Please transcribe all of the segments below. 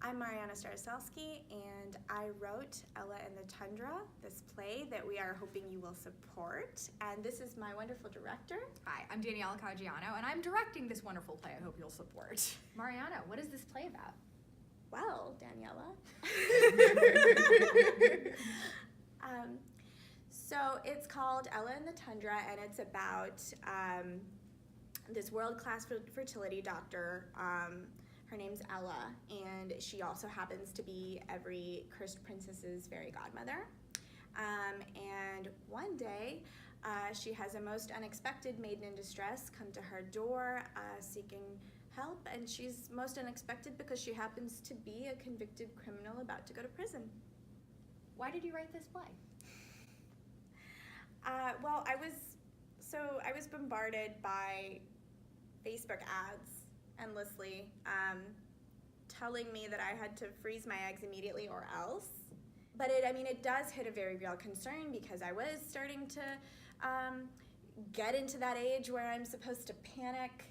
I'm Mariana Staroselsky, and I wrote Ella and the Tundra, this play that we are hoping you will support. And this is my wonderful director. Hi, I'm Daniela Caggiano, and I'm directing this wonderful play I hope you'll support. Mariana, what is this play about? Well, Daniela. So it's called Ella and the Tundra, and it's about this world-class fertility doctor. Her name's Ella, and she also happens to be every cursed princess's fairy godmother. And one day, she has a most unexpected maiden in distress come to her door seeking help, and she's most unexpected because she happens to be a convicted criminal about to go to prison. Why did you write this play? Well, I was bombarded by Facebook ads endlessly, telling me that I had to freeze my eggs immediately or else. But it does hit a very real concern because I was starting to get into that age where I'm supposed to panic.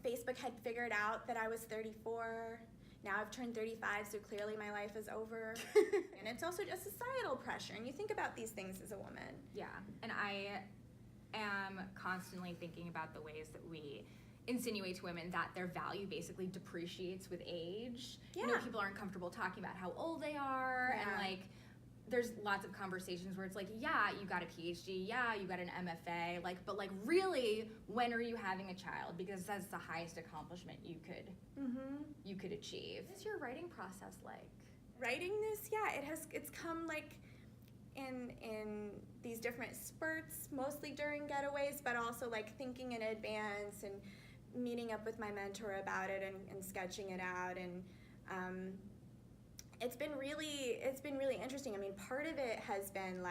Facebook had figured out that I was 34. Now I've turned 35, so clearly my life is over. And it's also just societal pressure, and you think about these things as a woman. Yeah, and I am constantly thinking about the ways that we insinuate to women that their value basically depreciates with age. Yeah. You know, people aren't comfortable talking about how old they are, Yeah. and there's lots of conversations where it's like, yeah, you got a PhD, yeah, you got an MFA, but really, when are you having a child? Because that's the highest accomplishment you could achieve. What's your writing process like? Writing this, yeah, it's come in these different spurts, mostly during getaways, but also thinking in advance and meeting up with my mentor about it and sketching it out, and it's been really interesting. Part of it has been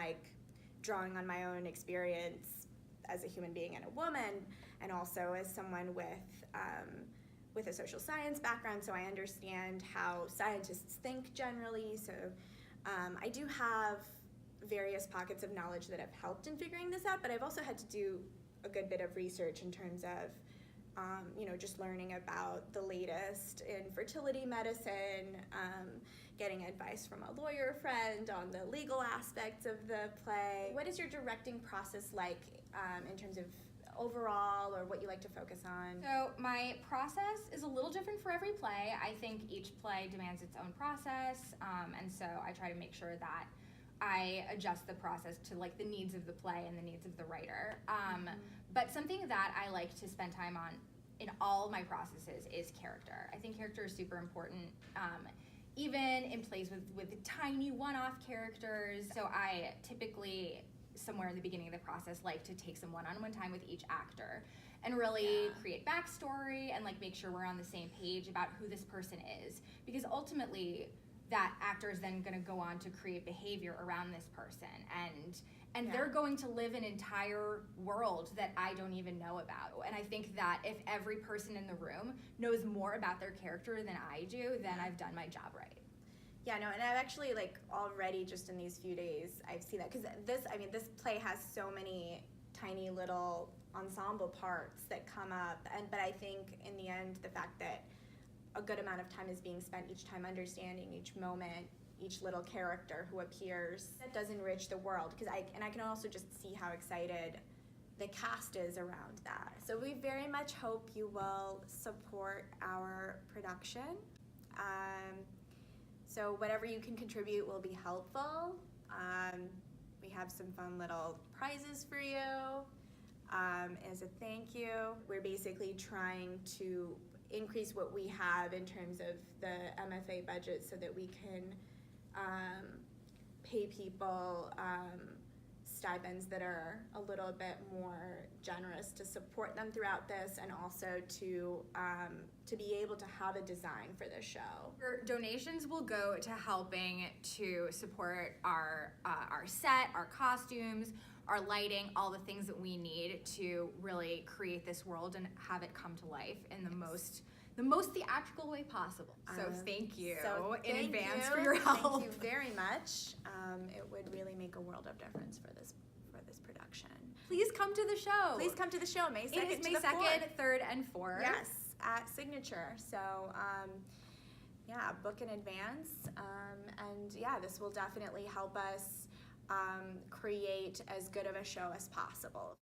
drawing on my own experience as a human being and a woman, and also as someone with a social science background, so I understand how scientists think generally. So I do have various pockets of knowledge that have helped in figuring this out, but I've also had to do a good bit of research in terms of just learning about the latest in fertility medicine, getting advice from a lawyer friend on the legal aspects of the play. What is your directing process like in terms of overall, or what you like to focus on? So my process is a little different for every play. I think each play demands its own process, and so I try to make sure that I adjust the process to the needs of the play and the needs of the writer. But something that I like to spend time on in all my processes is character. I think character is super important, even in plays with tiny one-off characters. So I typically, somewhere in the beginning of the process, like to take some one-on-one time with each actor and really create backstory and make sure we're on the same page about who this person is, because ultimately that actor is then going to go on to create behavior around this person, and they're going to live an entire world that I don't even know about. And I think that if every person in the room knows more about their character than I do, then I've done my job right. Yeah, no, and I've actually already just in these few days I've seen that, because this play has so many tiny little ensemble parts that come up, but I think in the end the fact that a good amount of time is being spent each time understanding each moment, each little character who appears, that does enrich the world, because I can also just see how excited the cast is around that. So we very much hope you will support our production. So whatever you can contribute will be helpful. We have some fun little prizes for you as a thank you. We're basically trying to increase what we have in terms of the MFA budget so that we can pay people stipends that are a little bit more generous to support them throughout this, and also to be able to have a design for the show. Your donations will go to helping to support our set, our costumes, our lighting, all the things that we need to really create this world and have it come to life in the most theatrical way possible. So thank you in advance for your help. Thank you very much. It would really make a world of difference for this production. Please come to the show. Please come to the show, May 2nd. It is May 2nd, 3rd, and 4th. Yes. at Signature. So yeah, book in advance, and yeah, this will definitely help us create as good of a show as possible.